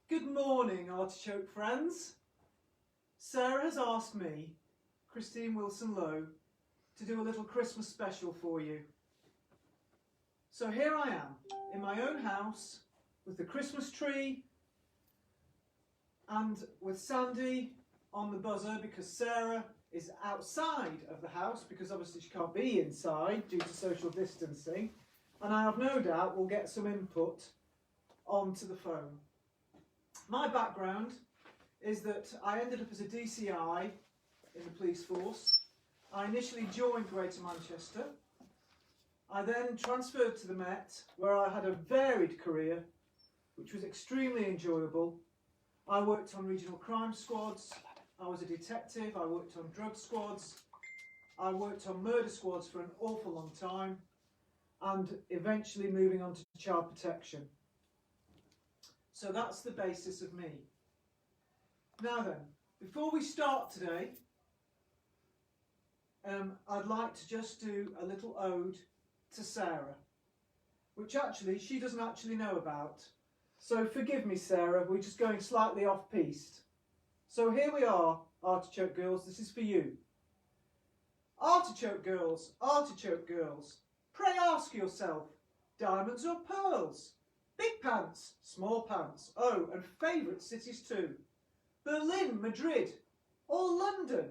Good morning, Artichoke friends. Sarah has asked me, Christine Wilson-Lowe, to do a little Christmas special for you. So here I am, in my own house, with the Christmas tree and with Sandy on the buzzer because Sarah is outside of the house because obviously she can't be inside due to social distancing, and I have no doubt we'll get some input onto the phone. My background is that I ended up as a DCI in the police force. I initially joined Greater Manchester. I then transferred to the Met, where I had a varied career, which was extremely enjoyable. I worked on regional crime squads, I was a detective, I worked on drug squads, I worked on murder squads for an awful long time, and eventually moving on to child protection. So that's the basis of me. Now then, before we start today, I'd like to just do a little ode to Sarah, which actually she doesn't actually know about. So forgive me, Sarah, we're just going slightly off-piste. So here we are, Artichoke girls, this is for you. Artichoke girls, pray ask yourself, diamonds or pearls? Big pants, small pants, oh, and favourite cities too. Berlin, Madrid, or London?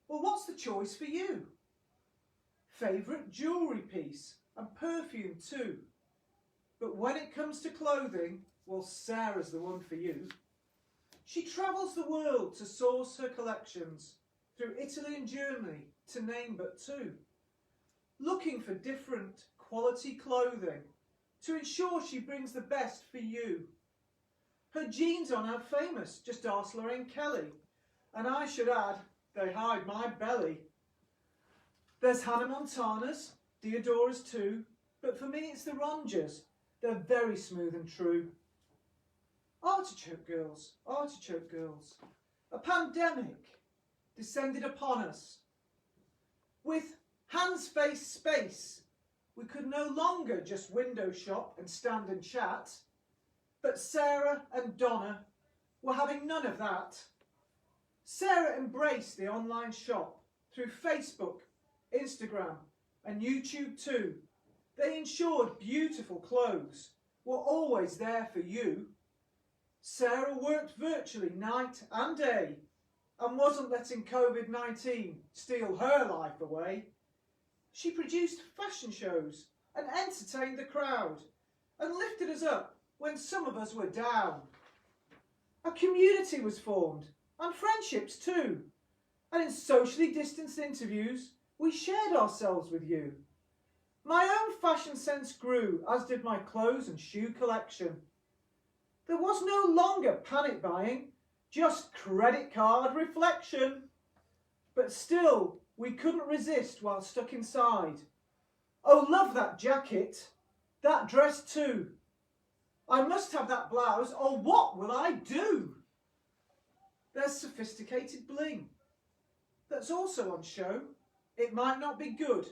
Well, what's the choice for you? Favourite jewellery piece, and perfume too. But when it comes to clothing, well, Sarah's the one for you. She travels the world to source her collections, through Italy and Germany, to name but two. Looking for different quality clothing, to ensure she brings the best for you. Her jeans are now famous, just ask Lorraine Kelly. And I should add, they hide my belly. There's Hannah Montana's, Diodora's too, but for me it's the Rongers. They're very smooth and true. Artichoke girls, a pandemic descended upon us. With hands face space, we could no longer just window shop and stand and chat, but Sarah and Donna were having none of that. Sarah embraced the online shop through Facebook, Instagram and YouTube too. They ensured beautiful clothes were always there for you. Sarah worked virtually night and day and wasn't letting COVID-19 steal her life away. She produced fashion shows and entertained the crowd and lifted us up when some of us were down. A community was formed and friendships too. And in socially distanced interviews, we shared ourselves with you. My own fashion sense grew, as did my clothes and shoe collection. There was no longer panic buying, just credit card reflection. But still, we couldn't resist while stuck inside. Oh, love that jacket, that dress too. I must have that blouse, or what will I do? There's sophisticated bling that's also on show. It might not be good,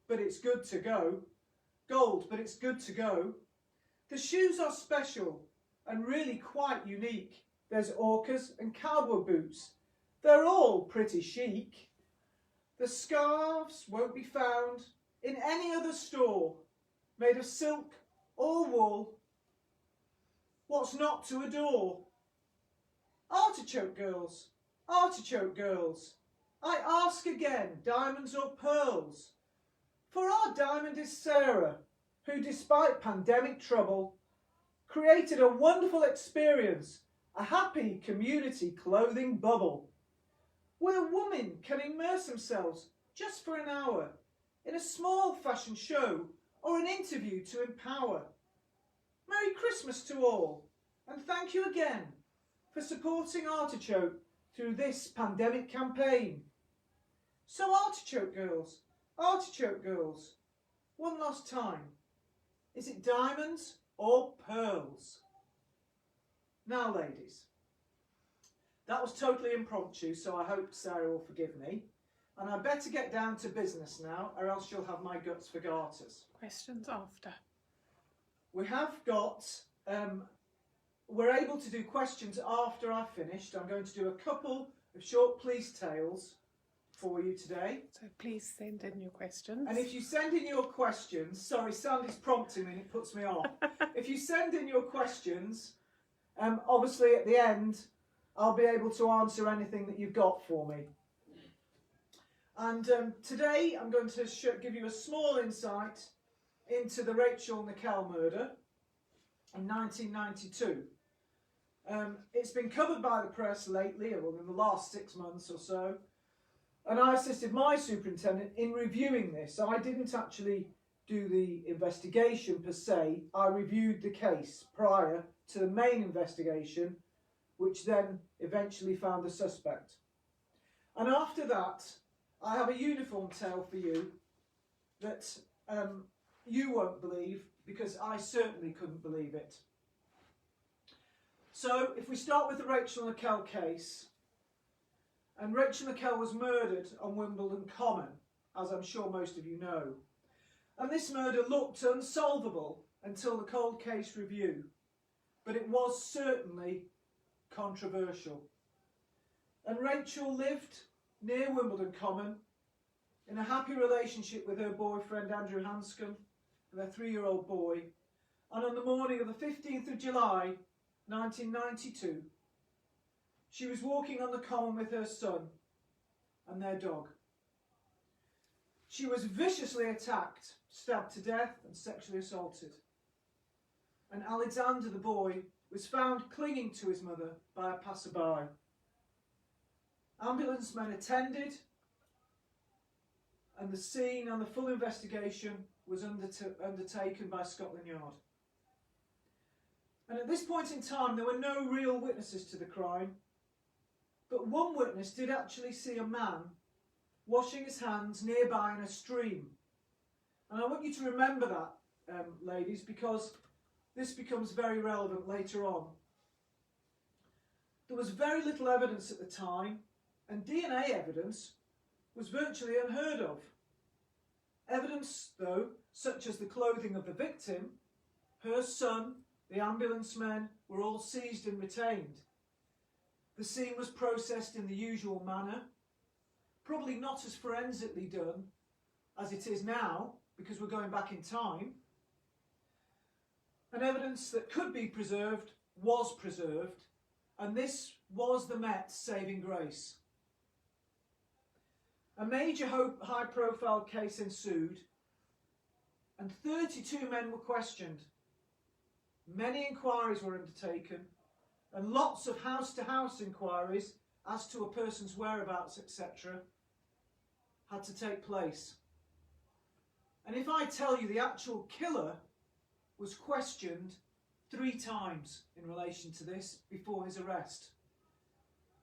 but it's good to go. Gold, but it's good to go. The shoes are special and really quite unique. There's orcas and cowboy boots. They're all pretty chic. The scarves won't be found in any other store, made of silk or wool. What's not to adore? Artichoke girls, I ask again, diamonds or pearls? For our diamond is Sarah, who despite pandemic trouble, created a wonderful experience, a happy community clothing bubble, where women can immerse themselves just for an hour in a small fashion show or an interview to empower. Merry Christmas to all, and thank you again for supporting Artichoke through this pandemic campaign. So Artichoke girls, one last time, is it diamonds or pearls? Now ladies, that was totally impromptu, so I hope Sarah will forgive me. And I better get down to business now, or else she'll have my guts for garters. Questions after. We have got we're able to do questions after I've finished. I'm going to do a couple of short police tales for you today. So please send in your questions. And if you send in your questions, sorry, Sandy's prompting me and it puts me off. If you send in your questions, obviously at the end, I'll be able to answer anything that you've got for me. And today I'm going to give you a small insight into the Rachel Nickell murder in 1992. It's been covered by the press lately, or in the last 6 months or so, and I assisted my superintendent in reviewing this. So I didn't actually do the investigation per se, I reviewed the case prior to the main investigation, which then eventually found the suspect. And after that, I have a uniform tale for you that you won't believe, because I certainly couldn't believe it. So if we start with the Rachel Nickell case, and Rachel Nickell was murdered on Wimbledon Common, as I'm sure most of you know. And this murder looked unsolvable until the cold case review, but it was certainly controversial. And Rachel lived near Wimbledon Common in a happy relationship with her boyfriend Andrew Hanscom, their 3-year-old boy, and on the morning of the 15th of July 1992 she was walking on the common with her son and their dog. She was viciously attacked, stabbed to death and sexually assaulted, and Alexander the boy was found clinging to his mother by a passerby. Ambulance men attended, and the scene and the full investigation was undertaken by Scotland Yard. And at this point in time, there were no real witnesses to the crime, but one witness did actually see a man washing his hands nearby in a stream. And I want you to remember that, ladies, because this becomes very relevant later on. There was very little evidence at the time, and DNA evidence was virtually unheard of. Evidence, though, such as the clothing of the victim, her son, the ambulance men, were all seized and retained. The scene was processed in the usual manner, probably not as forensically done as it is now, because we're going back in time. And evidence that could be preserved was preserved, and this was the Met's saving grace. A major high-profile case ensued, and 32 men were questioned. Many inquiries were undertaken, and lots of house-to-house inquiries as to a person's whereabouts, etc., had to take place. And if I tell you the actual killer was questioned 3 times in relation to this before his arrest,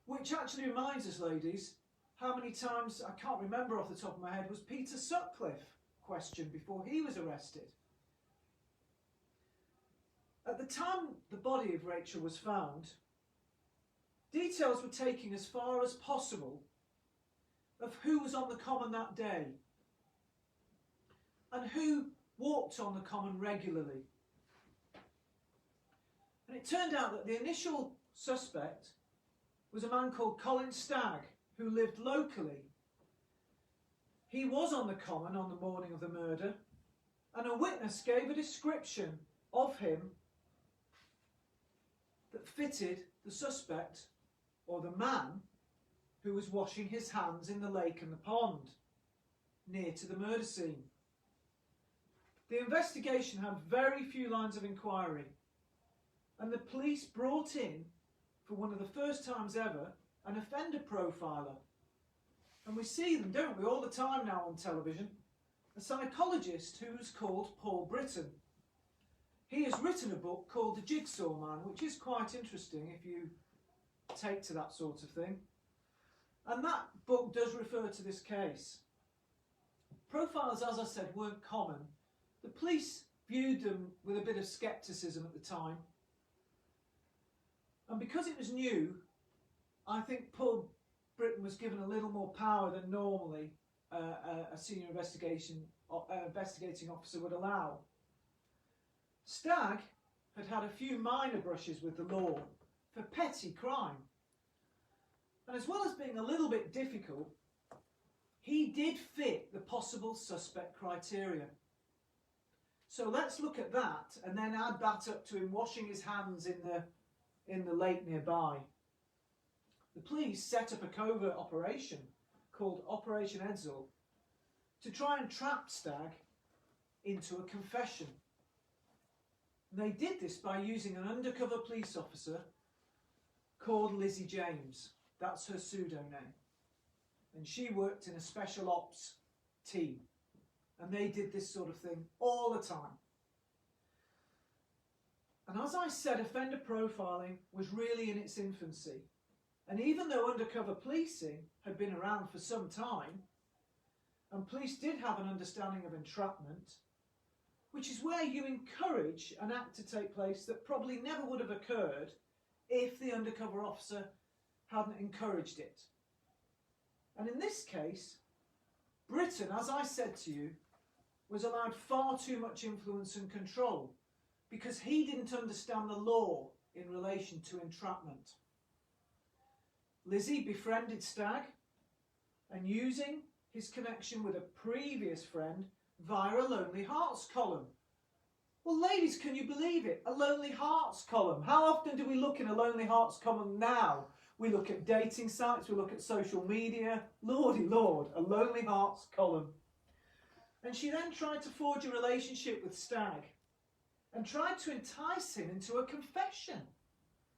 which actually reminds us, ladies, how many times, I can't remember off the top of my head, was Peter Sutcliffe questioned before he was arrested. At the time the body of Rachel was found, details were taken as far as possible of who was on the common that day and who walked on the common regularly. And it turned out that the initial suspect was a man called Colin Stagg, who lived locally. He was on the common on the morning of the murder, and a witness gave a description of him that fitted the suspect, or the man, who was washing his hands in the lake and the pond, near to the murder scene. The investigation had very few lines of inquiry, and the police brought in, for one of the first times ever, an offender profiler. And we see them, don't we, all the time now on television, a psychologist who's called Paul Britton. He has written a book called The Jigsaw Man, which is quite interesting if you take to that sort of thing. And that book does refer to this case. Profiles, as I said, weren't common. The police viewed them with a bit of scepticism at the time. And because it was new, I think Paul Britton was given a little more power than normally a senior investigating officer would allow. Stagg had had a few minor brushes with the law for petty crime. And as well as being a little bit difficult, he did fit the possible suspect criteria. So let's look at that and then add that up to him washing his hands in the lake nearby. The police set up a covert operation called Operation Edsel to try and trap Stagg into a confession. And they did this by using an undercover police officer called Lizzie James. That's her pseudonym. And she worked in a special ops team. And they did this sort of thing all the time. And as I said, offender profiling was really in its infancy. And even though undercover policing had been around for some time, and police did have an understanding of entrapment, which is where you encourage an act to take place that probably never would have occurred if the undercover officer hadn't encouraged it. And in this case, Britain, as I said to you, was allowed far too much influence and control because he didn't understand the law in relation to entrapment. Lizzie befriended Stagg, and using his connection with a previous friend via a Lonely Hearts column. Well, ladies, can you believe it? A Lonely Hearts column. How often do we look in a Lonely Hearts column now? We look at dating sites, we look at social media. Lordy Lord, a Lonely Hearts column. And she then tried to forge a relationship with Stagg and tried to entice him into a confession.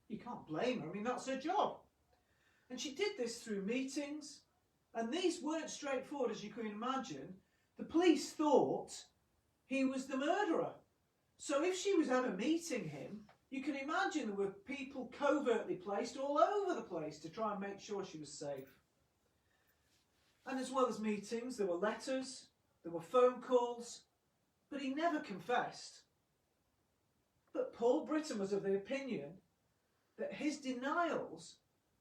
You can't blame her, I mean, that's her job. And she did this through meetings, and these weren't straightforward, as you can imagine. The police thought he was the murderer. So if she was ever meeting him, you can imagine there were people covertly placed all over the place to try and make sure she was safe. And as well as meetings, there were letters, there were phone calls, but he never confessed. But Paul Britton was of the opinion that his denials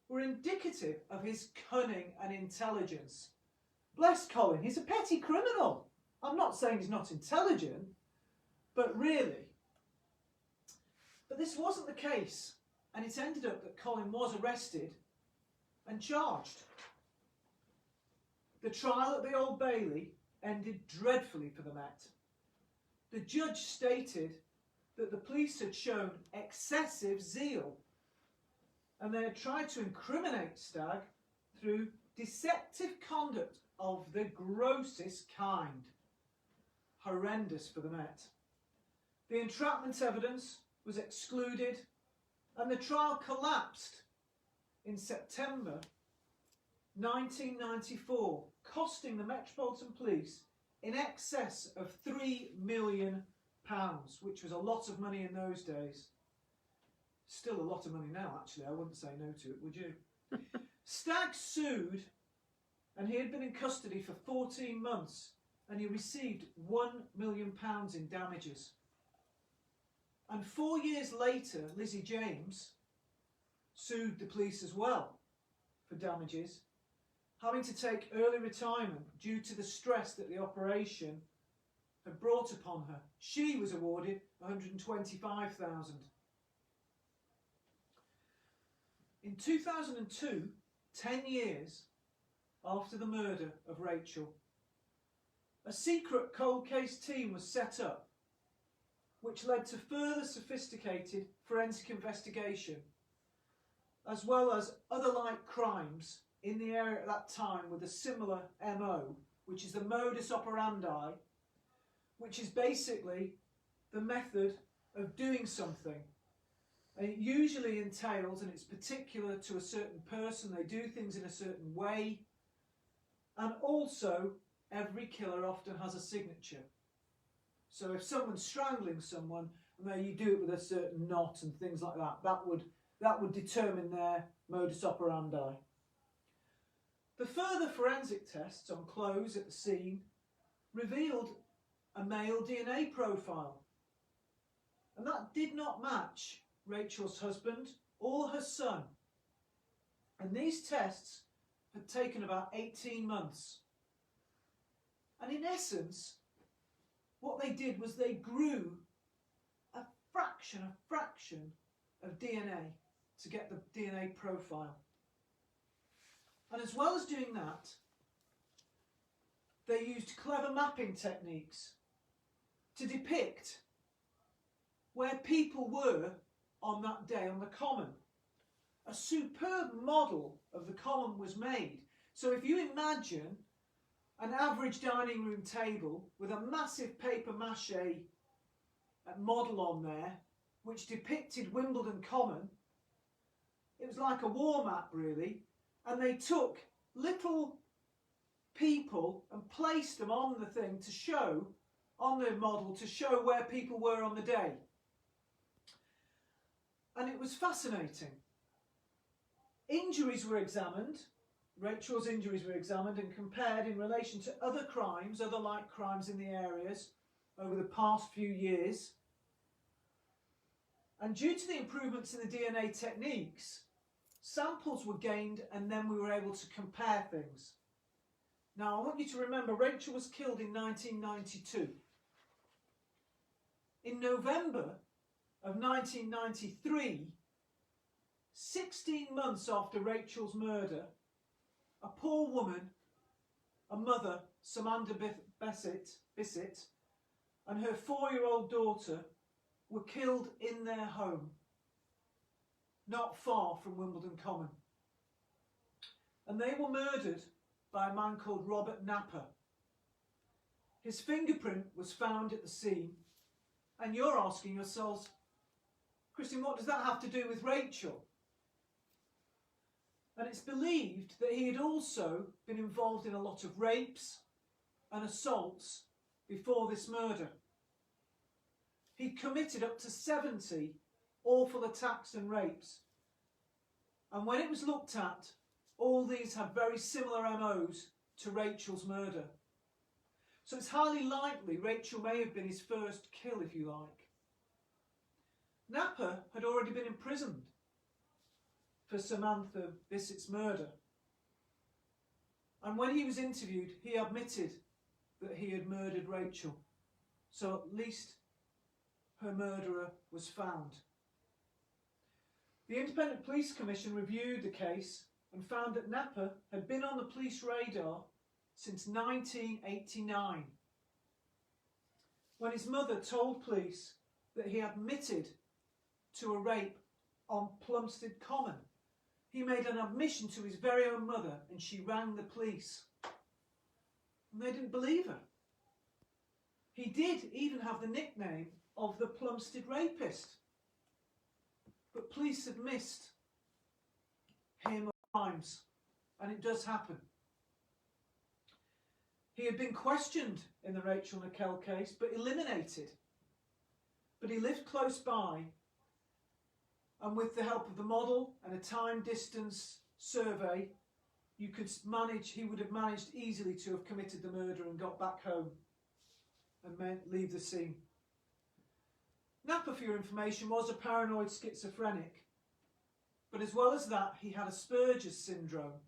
were indicative of his cunning and intelligence. Bless Colin, he's a petty criminal. I'm not saying he's not intelligent, but really. But this wasn't the case, and it ended up that Colin was arrested and charged. The trial at the Old Bailey ended dreadfully for the Met. The judge stated that the police had shown excessive zeal, and they had tried to incriminate Stagg through deceptive conduct of the grossest kind. Horrendous for the Met. The entrapment evidence was excluded, and the trial collapsed in September 1994, costing the Metropolitan Police in excess of £3 million, which was a lot of money in those days. Still a lot of money now, actually. I wouldn't say no to it, would you? Stagg sued, and he had been in custody for 14 months, and he received £1 million in damages. And 4 years later, Lizzie James sued the police as well for damages, having to take early retirement due to the stress that the operation had brought upon her. She was awarded £125,000. In 2002, 10 years after the murder of Rachel, a secret cold case team was set up, which led to further sophisticated forensic investigation, as well as other like crimes in the area at that time with a similar MO, which is the modus operandi, which is basically the method of doing something. And it usually entails, and it's particular to a certain person, they do things in a certain way, and also every killer often has a signature. So if someone's strangling someone, and you do it with a certain knot and things like that, that would determine their modus operandi. The further forensic tests on clothes at the scene revealed a male DNA profile, and that did not match Rachel's husband or her son. And these tests had taken about 18 months. And in essence, what they did was they grew a fraction of DNA to get the DNA profile. And as well as doing that, they used clever mapping techniques to depict where people were on that day on the common. A superb model of the common was made. So if you imagine an average dining room table with a massive paper mache model on there, which depicted Wimbledon Common, it was like a war map really, and they took little people and placed them on the thing to show, on the model, to show where people were on the day. And it was fascinating. Injuries were examined. Rachel's injuries were examined and compared in relation to other crimes, other like crimes in the areas over the past few years. And due to the improvements in the DNA techniques, samples were gained and then we were able to compare things. Now I want you to remember Rachel was killed in 1992. In November of 1993, 16 months after Rachel's murder, a poor woman, a mother, Samantha Bissett, and her 4-year-old daughter were killed in their home, not far from Wimbledon Common. And they were murdered by a man called Robert Napper. His fingerprint was found at the scene, and you're asking yourselves, Christine, what does that have to do with Rachel? And it's believed that he had also been involved in a lot of rapes and assaults before this murder. He committed up to 70 awful attacks and rapes. And when it was looked at, all these had very similar MOs to Rachel's murder. So it's highly likely Rachel may have been his first kill, if you like. Napper had already been imprisoned for Samantha Bissett's murder. And when he was interviewed, he admitted that he had murdered Rachel. So at least her murderer was found. The Independent Police Commission reviewed the case and found that Napper had been on the police radar since 1989, when his mother told police that he admitted to a rape on Plumstead Common. He made an admission to his very own mother and she rang the police. And they didn't believe her. He did even have the nickname of the Plumstead Rapist. But police had missed him of crimes, and it does happen. He had been questioned in the Rachel Nickell case, but eliminated. But he lived close by, and with the help of the model and a time-distance survey, he would have managed easily to have committed the murder and got back home and leave the scene. Napper, for your information, was a paranoid schizophrenic, but as well as that, he had Asperger's syndrome.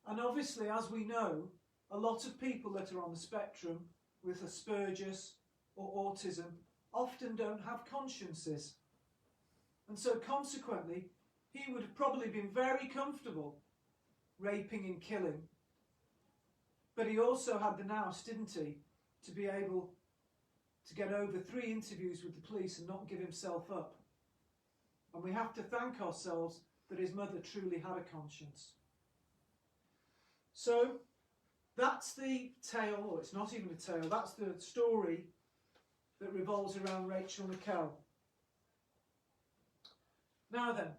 And obviously, as we know, a lot of people that are on the spectrum with Asperger's or autism often don't have consciences. And so consequently, he would have probably been very comfortable raping and killing. But he also had the nous, didn't he, to be able to get over 3 interviews with the police and not give himself up. And we have to thank ourselves that his mother truly had a conscience. So that's the tale, or it's not even a tale, that's the story that revolves around Rachel Nickell. Now then,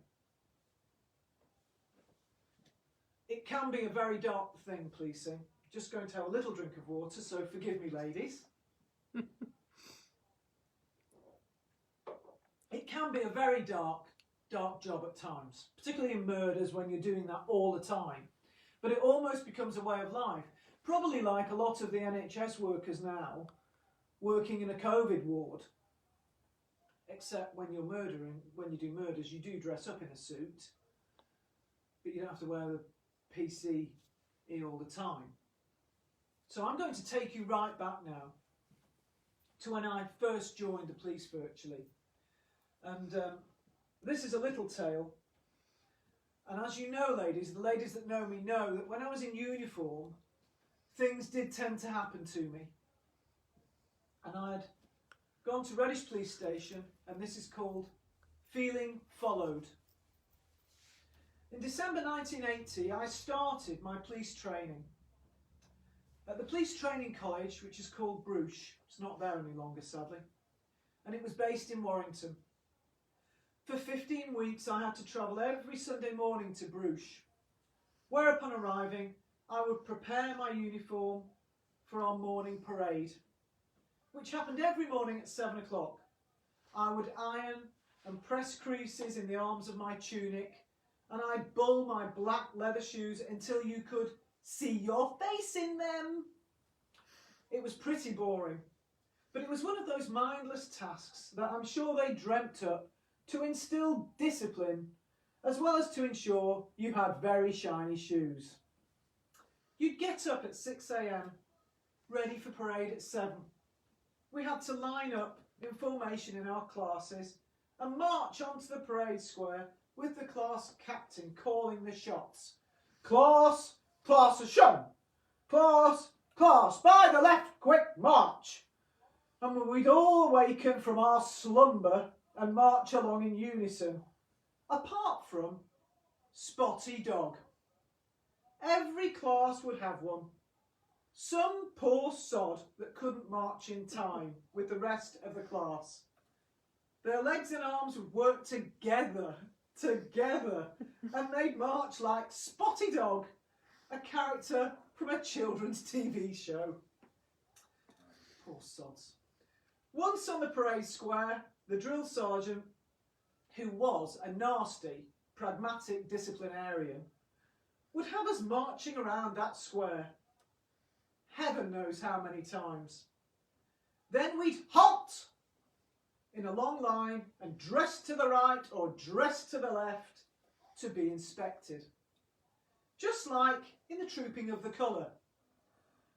it can be a very dark thing, policing. Just going to have a little drink of water, so forgive me, ladies. It can be a very dark job at times, particularly in murders when you're doing that all the time. But it almost becomes a way of life. Probably like a lot of the NHS workers now, working in a COVID ward. Except when you're murdering, when you do murders, you do dress up in a suit, but you don't have to wear the PCE all the time. So I'm going to take you right back now to when I first joined the police virtually. And this is a little tale. And as you know, ladies, the ladies that know me know that when I was in uniform, things did tend to happen to me. And I had gone to Reddish Police Station, and this is called Feeling Followed. In December 1980, I started my police training at the police training college, which is called Bruges. It's not there any longer, sadly. And it was based in Warrington. For 15 weeks, I had to travel every Sunday morning to Bruges, where upon arriving, I would prepare my uniform for our morning parade, which happened every morning at 7 o'clock. I would iron and press creases in the arms of my tunic, and I'd bull my black leather shoes until you could see your face in them. It was pretty boring, but it was one of those mindless tasks that I'm sure they dreamt up to instill discipline, as well as to ensure you had very shiny shoes. You'd get up at 6 a.m, ready for parade at 7. We had to line up in formation in our classes and march onto the parade square with the class captain calling the shots. Class, class-ation! Class, class, by the left, quick march! And we'd all awaken from our slumber and march along in unison, apart from Spotty Dog. Every class would have one. Some poor sod that couldn't march in time with the rest of the class. Their legs and arms would work together, and they'd march like Spotty Dog, a character from a children's TV show. Poor sods. Once on the parade square, the drill sergeant, who was a nasty, pragmatic disciplinarian, would have us marching around that square, heaven knows how many times. Then we'd halt in a long line and dress to the right or dress to the left to be inspected. Just like in the Trooping of the Colour,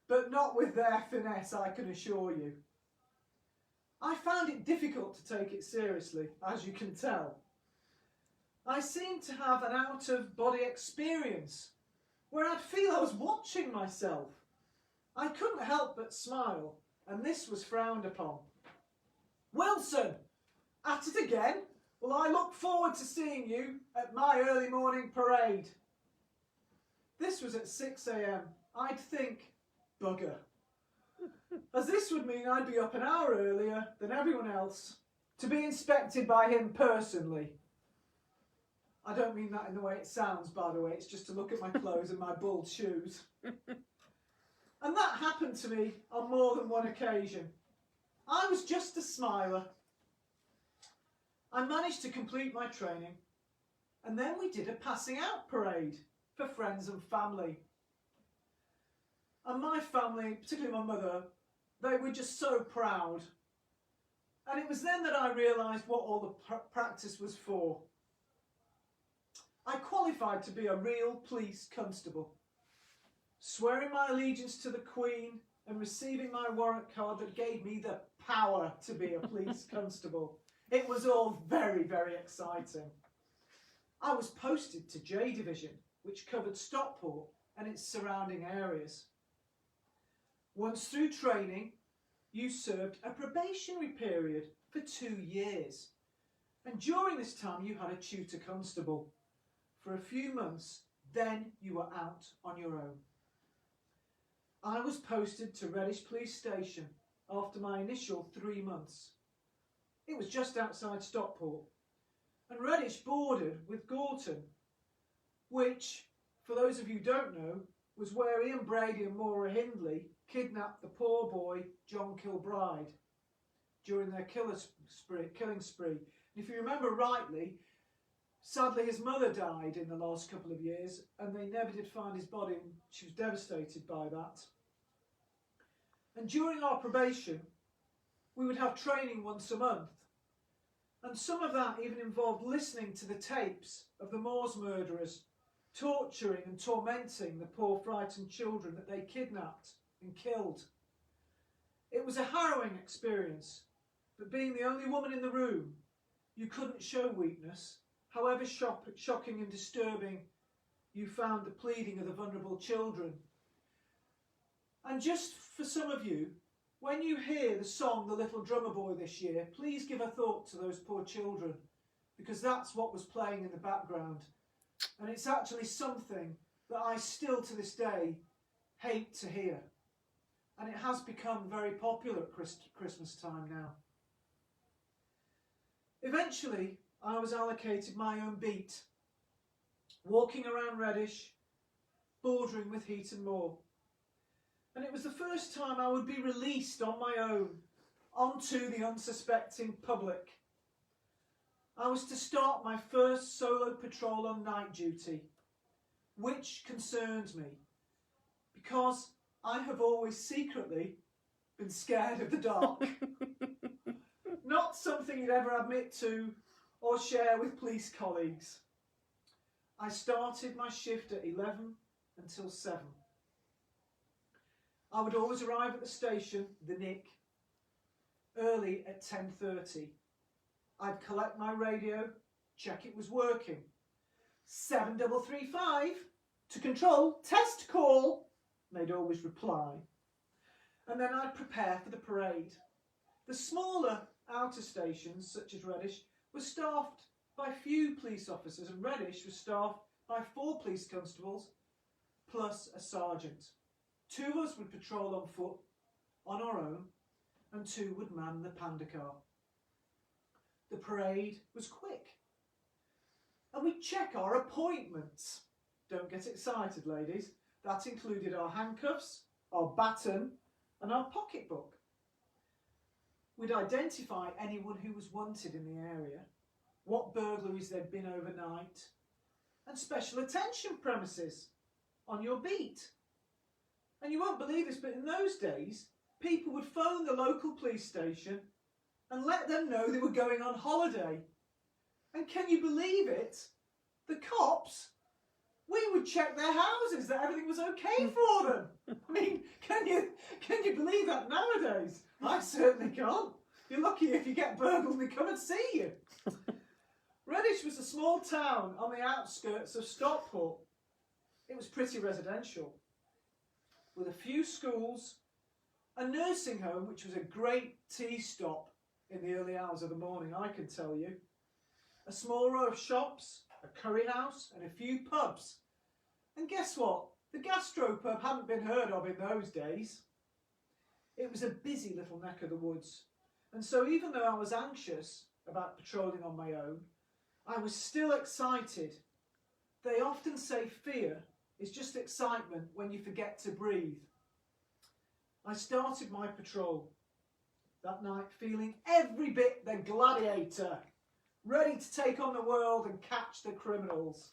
but not with their finesse, I can assure you. I found it difficult to take it seriously, as you can tell. I seemed to have an out-of-body experience where I'd feel I was watching myself. I couldn't help but smile, and this was frowned upon. Wilson, at it again? Well, I look forward to seeing you at my early morning parade. This was at 6 a.m. I'd think, bugger. As this would mean I'd be up an hour earlier than everyone else to be inspected by him personally. I don't mean that in the way it sounds, by the way. It's just to look at my clothes and my bulled shoes. And that happened to me on more than one occasion. I was just a smiler. I managed to complete my training, and then we did a passing out parade for friends and family. And my family, particularly my mother, they were just so proud. And it was then that I realised what all the practice was for. I qualified to be a real police constable, swearing my allegiance to the Queen and receiving my warrant card that gave me the power to be a police constable. It was all very, very exciting. I was posted to J Division, which covered Stockport and its surrounding areas. Once through training, you served a probationary period for 2 years. And during this time, you had a tutor constable. For a few months, then you were out on your own. I was posted to Reddish Police Station after my initial 3 months. It was just outside Stockport, and Reddish bordered with Gorton, which, for those of you who don't know, was where Ian Brady and Maura Hindley kidnapped the poor boy John Kilbride during their killing spree. And if you remember rightly, sadly his mother died in the last couple of years, and they never did find his body, and she was devastated by that. And during our probation, we would have training once a month. And some of that even involved listening to the tapes of the Moors murderers, torturing and tormenting the poor frightened children that they kidnapped and killed. It was a harrowing experience, but being the only woman in the room You couldn't show weakness, however shocking and disturbing you found the pleading of the vulnerable children. And just for some of you, when you hear the song The Little Drummer Boy this year, please give a thought to those poor children, because that's what was playing in the background. And it's actually something that I still to this day hate to hear. And it has become very popular at Christmas time now. Eventually, I was allocated my own beat, walking around Reddish, bordering with Heaton Moor. And it was the first time I would be released on my own onto the unsuspecting public. I was to start my first solo patrol on night duty, which concerned me because I have always secretly been scared of the dark. Not something you'd ever admit to or share with police colleagues. I started my shift at 11 until 7. I would always arrive at the station, the Nick, early at 10:30. I'd collect my radio, check it was working. 7335 to control, test call, they'd always reply. And then I'd prepare for the parade. The smaller outer stations, such as Reddish, were staffed by few police officers, and Reddish was staffed by 4 police constables plus a sergeant. 2 of us would patrol on foot, on our own, and 2 would man the panda car. The parade was quick. And we'd check our appointments. Don't get excited, ladies. That included our handcuffs, our baton, and our pocketbook. We'd identify anyone who was wanted in the area, what burglaries there'd been overnight, and special attention premises on your beat. And you won't believe this, but in those days, people would phone the local police station and let them know they were going on holiday. And can you believe it? The cops, we would check their houses that everything was okay for them. I mean, can you believe that nowadays? I certainly can't. You're lucky if you get burgled and they come and see you. Reddish was a small town on the outskirts of Stockport. It was pretty residential, with a few schools, a nursing home, which was a great tea stop in the early hours of the morning, I can tell you, a small row of shops, a curry house, and a few pubs. And guess what? The gastropub hadn't been heard of in those days. It was a busy little neck of the woods, and so even though I was anxious about patrolling on my own, I was still excited. They often say fear is just excitement when you forget to breathe. I started my patrol that night feeling every bit the gladiator, ready to take on the world and catch the criminals.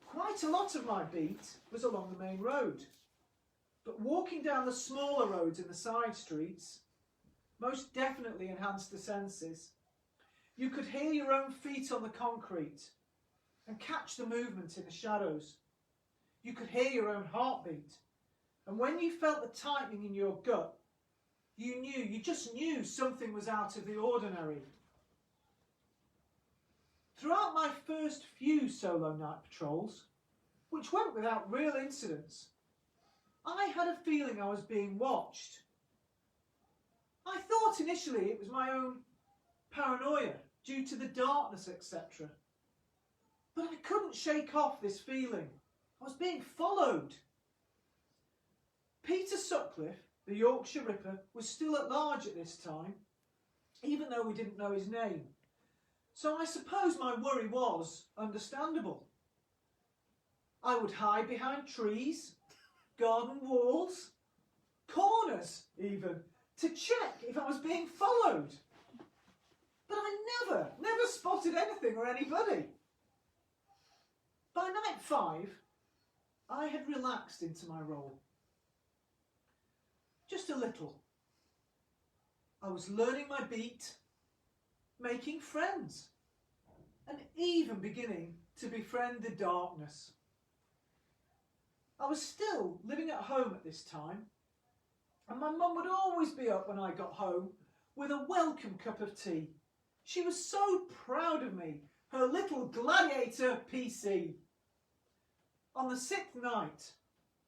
Quite a lot of my beat was along the main road, but walking down the smaller roads in the side streets most definitely enhanced the senses. You could hear your own feet on the concrete and catch the movement in the shadows. You could hear your own heartbeat, and when you felt the tightening in your gut, you just knew something was out of the ordinary. Throughout my first few solo night patrols, which went without real incidents, I had a feeling I was being watched. I thought initially it was my own paranoia due to the darkness, etc. But I couldn't shake off this feeling. I was being followed. Peter Sutcliffe, the Yorkshire Ripper, was still at large at this time, even though we didn't know his name. So I suppose my worry was understandable. I would hide behind trees, garden walls, corners even, to check if I was being followed. But I never spotted anything or anybody. By night 5, I had relaxed into my role. Just a little. I was learning my beat, making friends, and even beginning to befriend the darkness. I was still living at home at this time, and my mum would always be up when I got home with a welcome cup of tea She was so proud of me, her little gladiator PC. On the 6th night,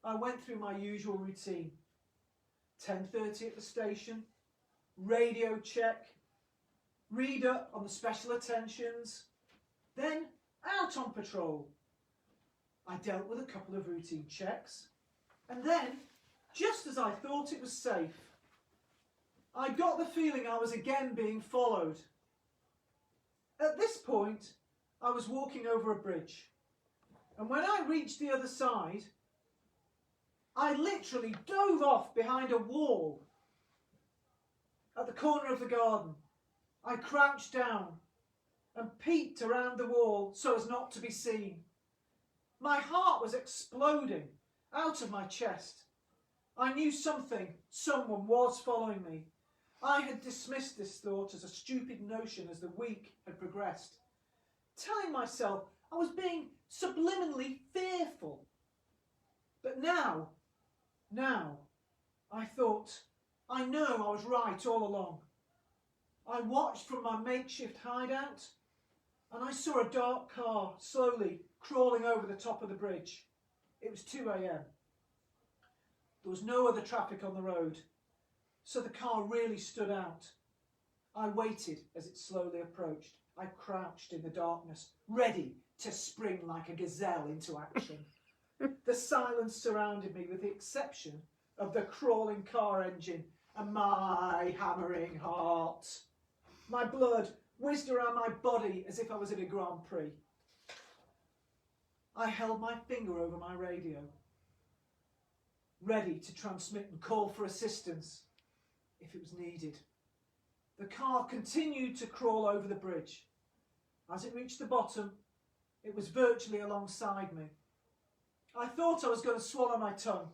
I went through my usual routine. 10:30 at the station, radio check, read up on the special attentions, then out on patrol. I dealt with a couple of routine checks, and then, just as I thought it was safe, I got the feeling I was again being followed. At this point, I was walking over a bridge, and when I reached the other side, I literally dove off behind a wall. At the corner of the garden, I crouched down and peeked around the wall so as not to be seen. My heart was exploding out of my chest. I knew someone was following me. I had dismissed this thought as a stupid notion as the week had progressed, telling myself I was being subliminally fearful. But now, I thought, I know I was right all along. I watched from my makeshift hideout, and I saw a dark car slowly crawling over the top of the bridge. It was 2 a.m. There was no other traffic on the road, so the car really stood out. I waited as it slowly approached. I crouched in the darkness, ready to spring like a gazelle into action. The silence surrounded me with the exception of the crawling car engine and my hammering heart. My blood whizzed around my body as if I was at a Grand Prix. I held my finger over my radio, ready to transmit and call for assistance if it was needed. The car continued to crawl over the bridge. As it reached the bottom, it was virtually alongside me. I thought I was going to swallow my tongue.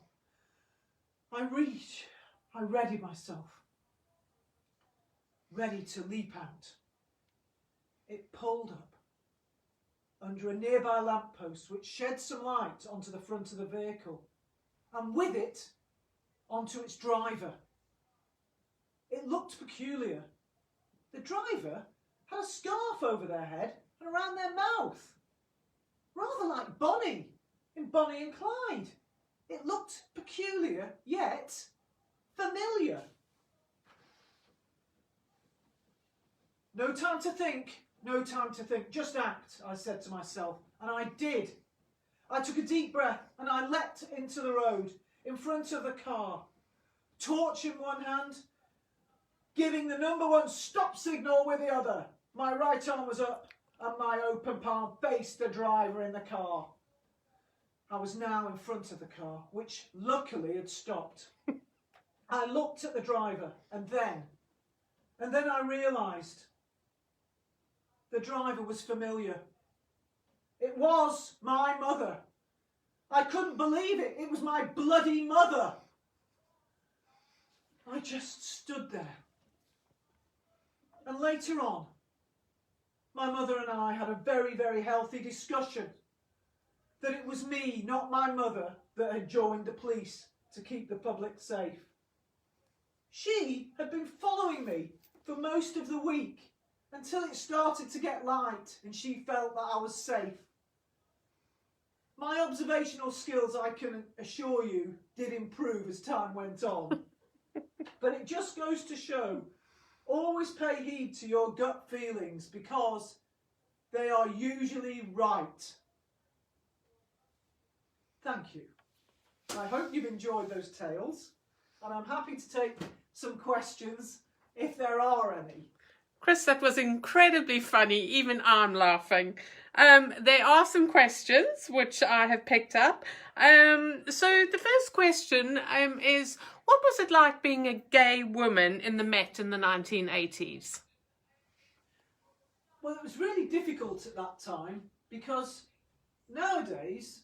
I readied myself, ready to leap out. It pulled up under a nearby lamppost which shed some light onto the front of the vehicle, and with it, onto its driver. It looked peculiar. The driver had a scarf over their head and around their mouth, rather like Bonnie in Bonnie and Clyde. It looked peculiar, yet familiar. No time to think, no time to think, just act, I said to myself, and I did. I took a deep breath and I leapt into the road in front of the car, torch in one hand, giving the number 1 stop signal with the other. My right arm was up and my open palm faced the driver in the car. I was now in front of the car, which luckily had stopped. I looked at the driver and then I realised the driver was familiar. It was my mother. I couldn't believe it. It was my bloody mother. I just stood there. And later on, my mother and I had a very, very healthy discussion that it was me, not my mother, that had joined the police to keep the public safe. She had been following me for most of the week until it started to get light and she felt that I was safe. My observational skills, I can assure you, did improve as time went on. But it just goes to show, always pay heed to your gut feelings because they are usually right. Thank you. I hope you've enjoyed those tales, and I'm happy to take some questions if there are any. Chris, that was incredibly funny. Even I'm laughing. There are some questions which I have picked up. So the first question is, what was it like being a gay woman in the Met in the 1980s? Well, it was really difficult at that time because nowadays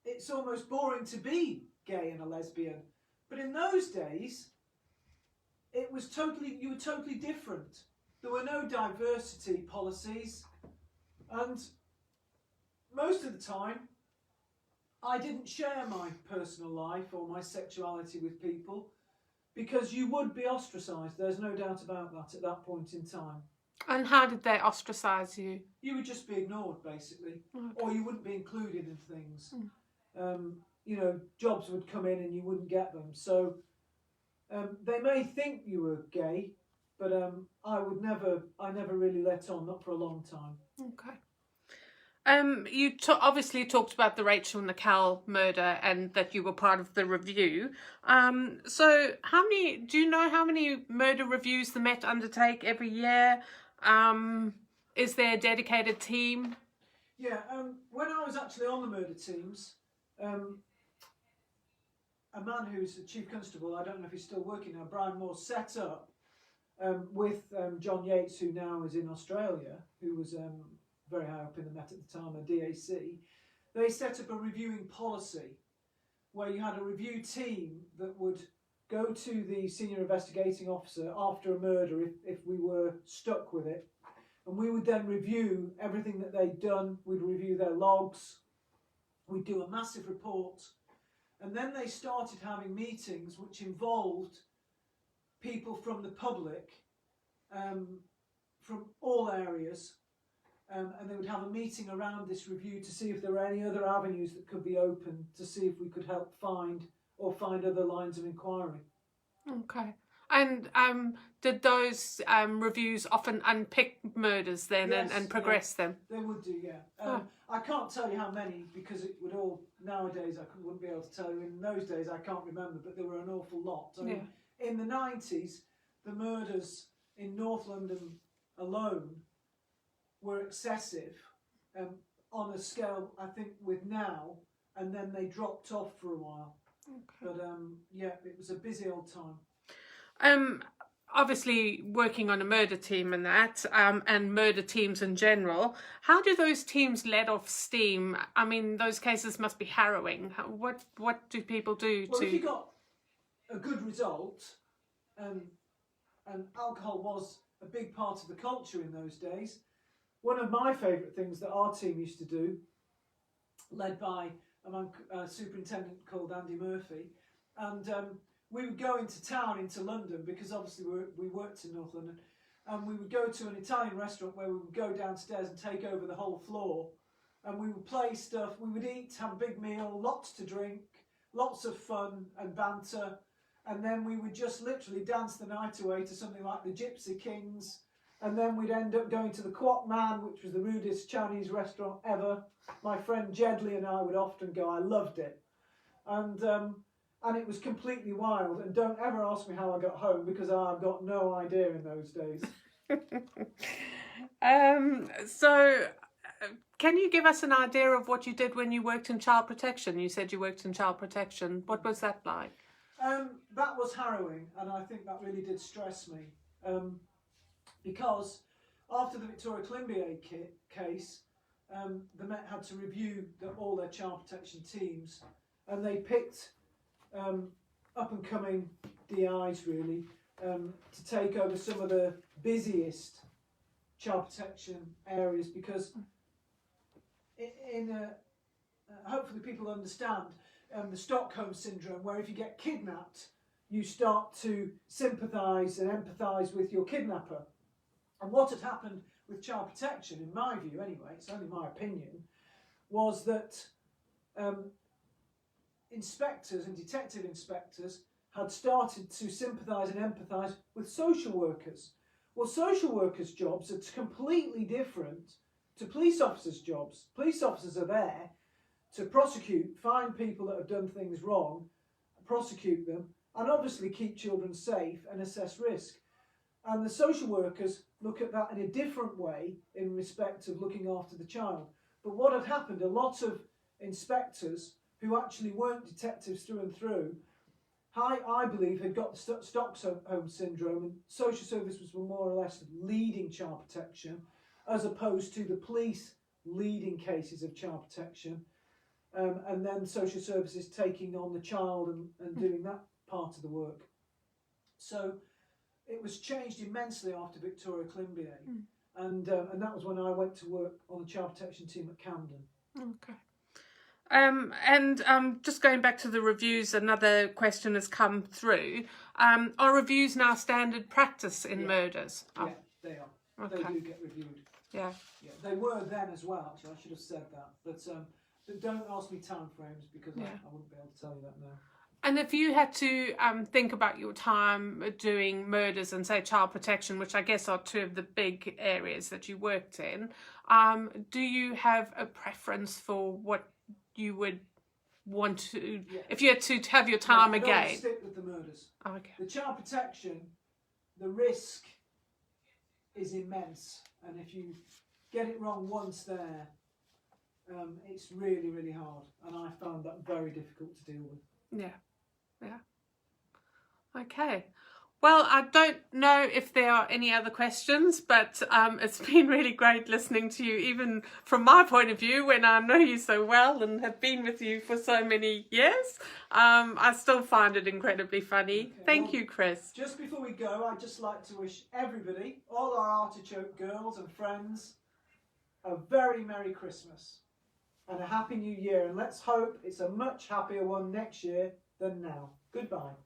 it's almost boring to be gay and a lesbian. But in those days, you were totally different. There were no diversity policies, and most of the time I didn't share my personal life or my sexuality with people because you would be ostracised. There's no doubt about that at that point in time. And how did they ostracise you? You would just be ignored, basically, Okay. or you wouldn't be included in things. You know, jobs would come in and you wouldn't get them. So they may think you were gay, but I never really let on, not for a long time. Okay. You obviously talked about the Rachel Nickell murder and that you were part of the review. So do you know how many murder reviews the Met undertake every year? Is there a dedicated team? Yeah, when I was actually on the murder teams, a man who's the chief constable, I don't know if he's still working now, Brian Moore, set up with John Yates, who now is in Australia, who was very high up in the Met at the time, a DAC. They set up a reviewing policy where you had a review team that would go to the senior investigating officer after a murder if we were stuck with it, and we would then review everything that they'd done. We'd review their logs, we'd do a massive report, and then they started having meetings which involved people from the public, from all areas, and they would have a meeting around this review to see if there were any other avenues that could be open, to see if we could help find other lines of inquiry. Okay. And did those reviews often unpick murders then? Yes, and progress them? They would do, yeah. I can't tell you how many, because it would all, nowadays I wouldn't be able to tell you. In those days I can't remember, but there were an awful lot. I mean, in the 90s, the murders in North London alone were excessive, on a scale, I think, with now, and then they dropped off for a while. Okay. But yeah, it was a busy old time. Obviously working on a murder team and that, and murder teams in general, how do those teams let off steam? I mean, those cases must be harrowing. What do people do Well, if you got a good result, and alcohol was a big part of the culture in those days. One of my favourite things that our team used to do, led by a superintendent called Andy Murphy, and we would go into town, into London, because obviously we worked in North London, and we would go to an Italian restaurant where we would go downstairs and take over the whole floor, and we would play stuff, we would eat, have a big meal, lots to drink, lots of fun and banter, and then we would just literally dance the night away to something like the Gypsy Kings, and then we'd end up going to the Quat Man, which was the rudest Chinese restaurant ever. My friend Jedley and I would often go. I loved it, and it was completely wild. And don't ever ask me how I got home, because I've got no idea in those days. So can you give us an idea of what you did when you worked in child protection? You said you worked in child protection. What was that like? That was harrowing, and I think that really did stress me. Because after the Victoria Climbié case, the Met had to review all their child protection teams, and they picked up-and-coming DIs, really, to take over some of the busiest child protection areas, because hopefully people understand the Stockholm syndrome, where if you get kidnapped, you start to sympathise and empathise with your kidnapper. And what had happened with child protection, in my view anyway, it's only my opinion, was that inspectors and detective inspectors had started to sympathise and empathise with social workers. Well, social workers' jobs are completely different to police officers' jobs. Police officers are there to prosecute, find people that have done things wrong, prosecute them, and obviously keep children safe and assess risk. And the social workers look at that in a different way in respect of looking after the child. But what had happened, a lot of inspectors who actually weren't detectives through and through, I believe, had got the Stockholm syndrome, and social services were more or less leading child protection, as opposed to the police leading cases of child protection, and then social services taking on the child and doing that part of the work. So it was changed immensely after Victoria Climbié, and that was when I went to work on the child protection team at Camden. Okay. Just going back to the reviews, another question has come through. Are reviews now standard practice in murders? Yeah, they are. Okay. They do get reviewed. Yeah. Yeah, they were then as well. Actually, I should have said that. But don't ask me time frames because I wouldn't be able to tell you that now. And if you had to think about your time doing murders and say child protection, which I guess are two of the big areas that you worked in, do you have a preference for what you would want to, if you had to have your time again? I'd stick with the murders. Oh, okay. The child protection, the risk is immense, and if you get it wrong once there, it's really, really hard, and I found that very difficult to deal with. Yeah. Okay. Well, I don't know if there are any other questions, but it's been really great listening to you, even from my point of view, when I know you so well and have been with you for so many years. I still find it incredibly funny. Okay, Thank you, Chris. Just before we go, I'd just like to wish everybody, all our Artichoke girls and friends, a very Merry Christmas and a Happy New Year. And let's hope it's a much happier one next year than now. Goodbye.